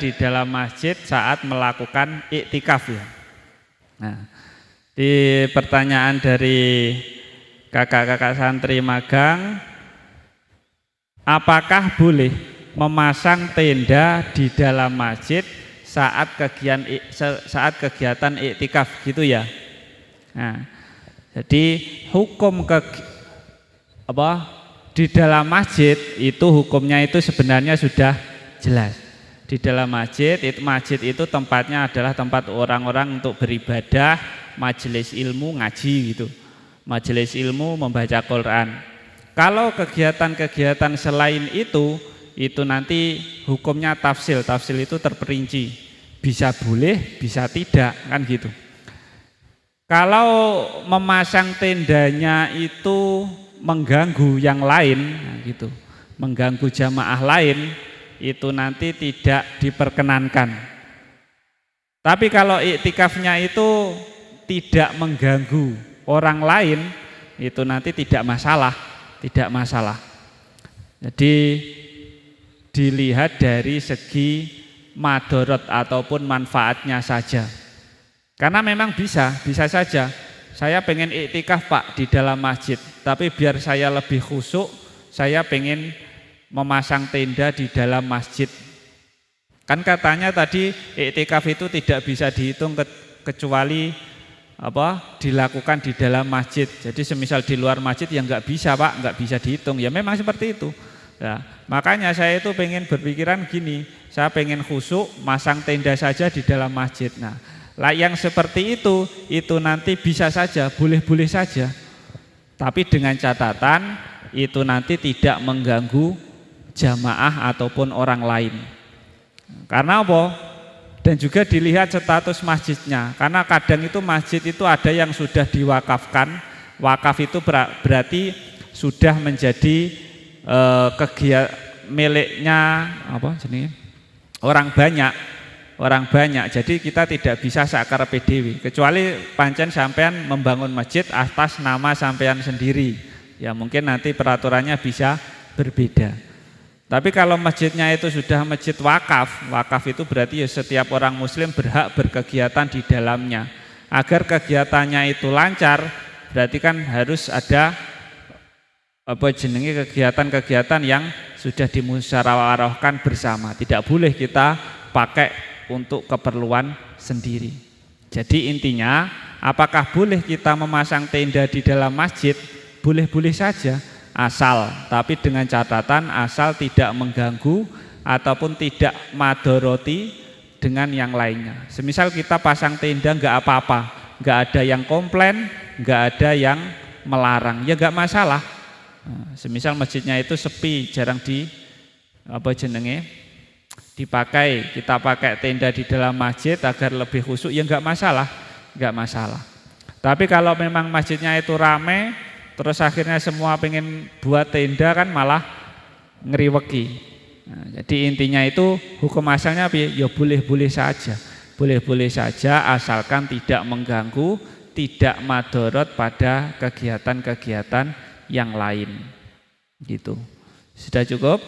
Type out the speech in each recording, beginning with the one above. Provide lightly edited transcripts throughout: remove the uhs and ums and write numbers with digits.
di dalam masjid saat melakukan iktikaf ya. Nah, di pertanyaan dari kakak-kakak santri magang, apakah boleh memasang tenda di dalam masjid saat kegiatan iktikaf gitu ya? Nah, jadi hukum di dalam masjid itu hukumnya itu sebenarnya sudah jelas. Di dalam masjid itu tempatnya adalah tempat orang-orang untuk beribadah, majelis ilmu, ngaji gitu. Majelis ilmu, membaca Quran. Kalau kegiatan-kegiatan selain itu nanti hukumnya tafsil. Tafsil itu terperinci. Bisa boleh, bisa tidak, kan gitu. Kalau memasang tendanya itu mengganggu yang lain, nah gitu. Mengganggu jamaah lain, itu nanti tidak diperkenankan. Tapi kalau iktikafnya itu tidak mengganggu orang lain, itu nanti tidak masalah. Jadi dilihat dari segi madorot ataupun manfaatnya saja. Karena memang bisa saja. Saya pengen iktikaf Pak di dalam masjid, tapi biar saya lebih khusyuk, saya pengen memasang tenda di dalam masjid. Kan katanya tadi iktikaf itu tidak bisa dihitung kecuali dilakukan di dalam masjid. Jadi semisal di luar masjid ya nggak bisa Pak, nggak bisa dihitung. Ya memang seperti itu. Ya, makanya saya itu pengen berpikiran gini, saya pengen khusyuk, masang tenda saja di dalam masjid. Nah, yang seperti itu nanti bisa saja, boleh-boleh saja. Tapi dengan catatan itu nanti tidak mengganggu jamaah ataupun orang lain. Karena apa? Dan juga dilihat status masjidnya. Karena kadang itu masjid itu ada yang sudah diwakafkan. Wakaf itu berarti sudah menjadi miliknya orang banyak. Jadi kita tidak bisa sakarepe dhewe. Kecuali pancen sampean membangun masjid atas nama sampean sendiri. Ya mungkin nanti peraturannya bisa berbeda. Tapi kalau masjidnya itu sudah masjid wakaf itu berarti ya setiap orang muslim berhak berkegiatan di dalamnya. Agar kegiatannya itu lancar, berarti kan harus ada kegiatan-kegiatan yang sudah dimusyawarahkan bersama. Tidak boleh kita pakai untuk keperluan sendiri. Jadi intinya, apakah boleh kita memasang tenda di dalam masjid? Boleh-boleh saja. Tapi dengan catatan asal tidak mengganggu ataupun tidak madoroti dengan yang lainnya. Semisal kita pasang tenda nggak apa-apa, nggak ada yang komplain, nggak ada yang melarang, ya nggak masalah. Semisal masjidnya itu sepi, jarang dipakai, kita pakai tenda di dalam masjid agar lebih khusyuk, ya nggak masalah. Tapi kalau memang masjidnya itu ramai, terus akhirnya semua pengen buat tenda kan malah ngeriweki. Nah, jadi intinya itu hukum asalnya ya boleh-boleh saja asalkan tidak mengganggu, tidak madorot pada kegiatan-kegiatan yang lain. Gitu. Sudah cukup?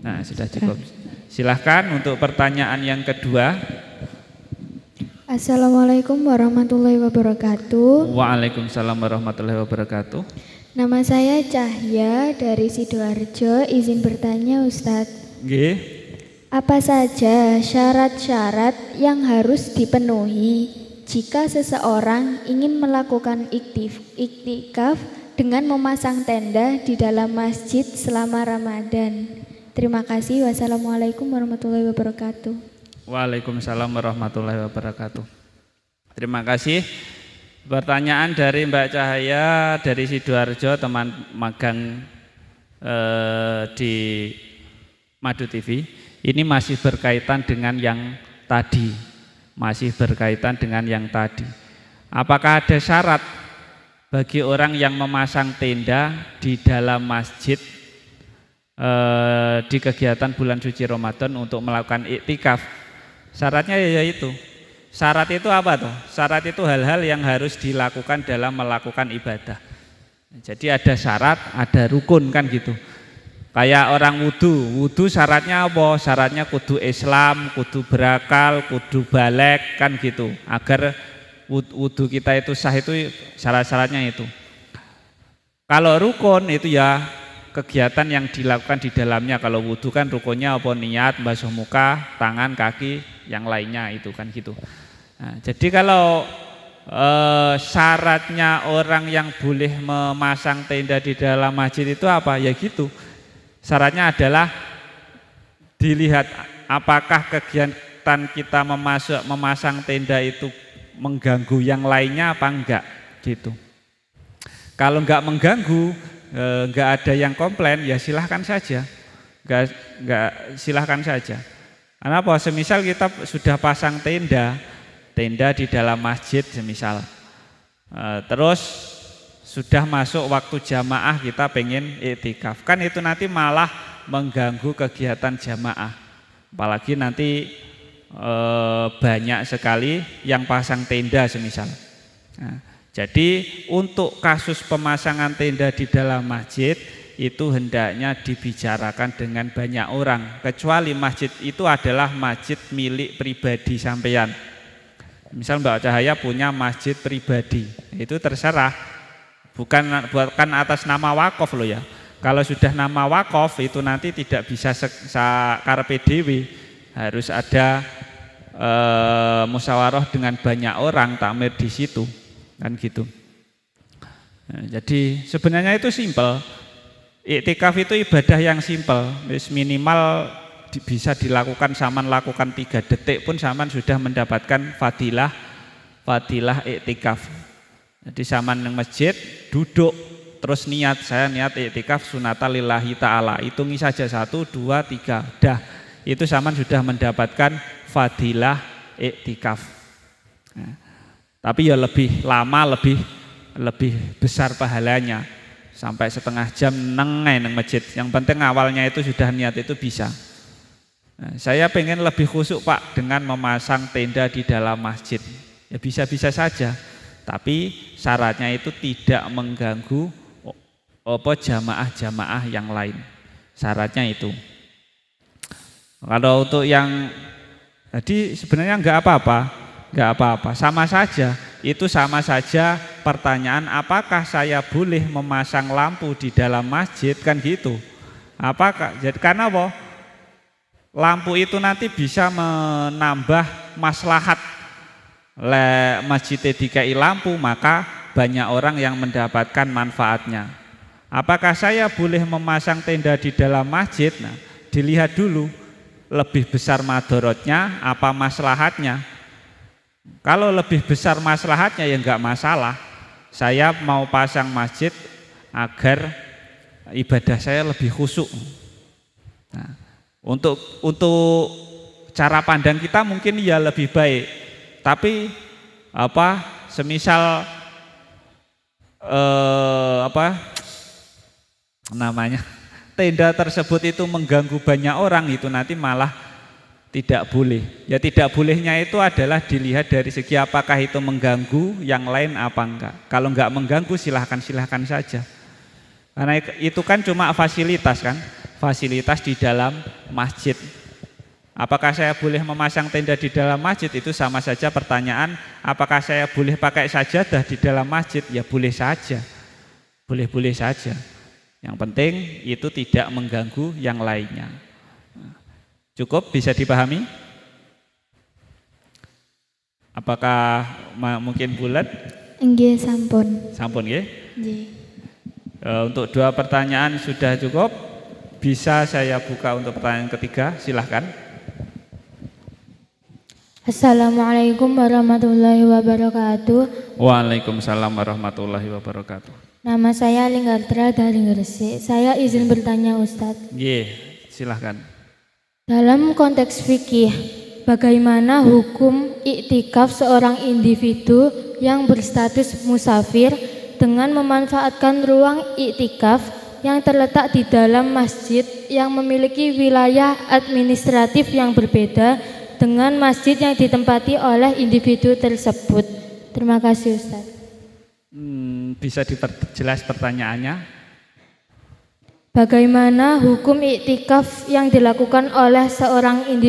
Nah, sudah cukup. Silahkan untuk pertanyaan yang kedua. Assalamualaikum warahmatullahi wabarakatuh. Waalaikumsalam warahmatullahi wabarakatuh. Nama saya Cahya dari Sidoarjo. Izin bertanya Ustadz. Nggih. Apa saja syarat-syarat yang harus dipenuhi jika seseorang ingin melakukan iktikaf dengan memasang tenda di dalam masjid selama Ramadan? Terima kasih. Wassalamualaikum warahmatullahi wabarakatuh. Waalaikumsalam warahmatullahi wabarakatuh. Terima kasih. Pertanyaan dari Mbak Cahaya dari Sidoarjo, teman magang di Madu TV. Ini masih berkaitan dengan yang tadi. Apakah ada syarat bagi orang yang memasang tenda di dalam masjid di kegiatan bulan suci Ramadan untuk melakukan iktikaf? Syaratnya yaitu, syarat itu apa toh? Syarat itu hal-hal yang harus dilakukan dalam melakukan ibadah. Jadi ada syarat, ada rukun kan gitu. Kayak orang wudu syaratnya apa? Syaratnya kudu Islam, kudu berakal, kudu balik kan gitu. Agar wudu kita itu sah itu syarat-syaratnya itu. Kalau rukun itu ya kegiatan yang dilakukan di dalamnya. Kalau wudu kan rukunnya apa? Niat, basuh muka, tangan, kaki, yang lainnya itu kan gitu. Nah, jadi kalau syaratnya orang yang boleh memasang tenda di dalam masjid itu apa? Ya gitu. Syaratnya adalah dilihat apakah kegiatan kita memasang tenda itu mengganggu yang lainnya apa enggak gitu. Kalau enggak mengganggu, enggak ada yang komplain, ya silahkan saja. Enggak silahkan saja. Karena apa? Semisal kita sudah pasang tenda di dalam masjid semisal, terus sudah masuk waktu jamaah kita pengen iktikaf, kan itu nanti malah mengganggu kegiatan jamaah. Apalagi nanti banyak sekali yang pasang tenda semisal. Nah, jadi untuk kasus pemasangan tenda di dalam masjid itu hendaknya dibicarakan dengan banyak orang, kecuali masjid itu adalah masjid milik pribadi sampean. Misal Mbak Cahaya punya masjid pribadi, itu terserah. Bukan atas nama wakaf loh ya. Kalau sudah nama wakaf itu nanti tidak bisa karepe dhewe, harus ada musyawarah dengan banyak orang takmir di situ kan gitu. Nah, jadi sebenarnya itu simpel. Iktikaf itu ibadah yang simpel, minimal bisa dilakukan saman lakukan 3 detik pun saman sudah mendapatkan fadilah iktikaf. Jadi saman yang masjid duduk terus niat, saya niat iktikaf sunata lillahi ta'ala, hitungi saja 1, 2, 3 dah, itu saman sudah mendapatkan fadilah iktikaf. Nah, tapi ya lebih lama, lebih besar pahalanya, sampai setengah jam nengai nang masjid. Yang penting awalnya itu sudah niat itu bisa. Nah, saya pengen lebih khusyuk Pak dengan memasang tenda di dalam masjid. Ya bisa-bisa saja. Tapi syaratnya itu tidak mengganggu jamaah-jamaah yang lain. Syaratnya itu. Kalau untuk yang tadi sebenarnya enggak apa-apa, sama saja. Itu sama saja pertanyaan apakah saya boleh memasang lampu di dalam masjid kan gitu. Apakah? Jadi karena apa? Lampu itu nanti bisa menambah maslahat. Masjid dikai lampu maka banyak orang yang mendapatkan manfaatnya. Apakah saya boleh memasang tenda di dalam masjid? Nah, dilihat dulu lebih besar madorotnya apa maslahatnya. Kalau lebih besar maslahatnya ya enggak masalah. Saya mau pasang masjid agar ibadah saya lebih khusyuk. Nah, untuk cara pandang kita mungkin ya lebih baik. Tapi semisal tenda tersebut itu mengganggu banyak orang, itu nanti malah tidak boleh. Ya tidak bolehnya itu adalah dilihat dari segi apakah itu mengganggu yang lain apa enggak. Kalau enggak mengganggu silahkan saja. Karena itu kan cuma fasilitas kan, fasilitas di dalam masjid. Apakah saya boleh memasang tenda di dalam masjid? Itu sama saja pertanyaan, apakah saya boleh pakai sajadah di dalam masjid? Ya boleh saja. Boleh-boleh saja. Yang penting itu tidak mengganggu yang lainnya. Cukup bisa dipahami? Apakah mungkin bulat? Nggih, sampun. Sampun nggih? Nggih. Untuk 2 pertanyaan sudah cukup. Bisa saya buka untuk pertanyaan ketiga, silahkan. Assalamualaikum warahmatullahi wabarakatuh. Waalaikumsalam warahmatullahi wabarakatuh. Nama saya Linggartra dari Gresik. Saya izin bertanya Ustadz. Nggih, silahkan. Dalam konteks fikih, bagaimana hukum iktikaf seorang individu yang berstatus musafir dengan memanfaatkan ruang iktikaf yang terletak di dalam masjid yang memiliki wilayah administratif yang berbeda dengan masjid yang ditempati oleh individu tersebut? Terima kasih Ustaz. Bisa diperjelas pertanyaannya? Bagaimana hukum iktikaf yang dilakukan oleh seorang individu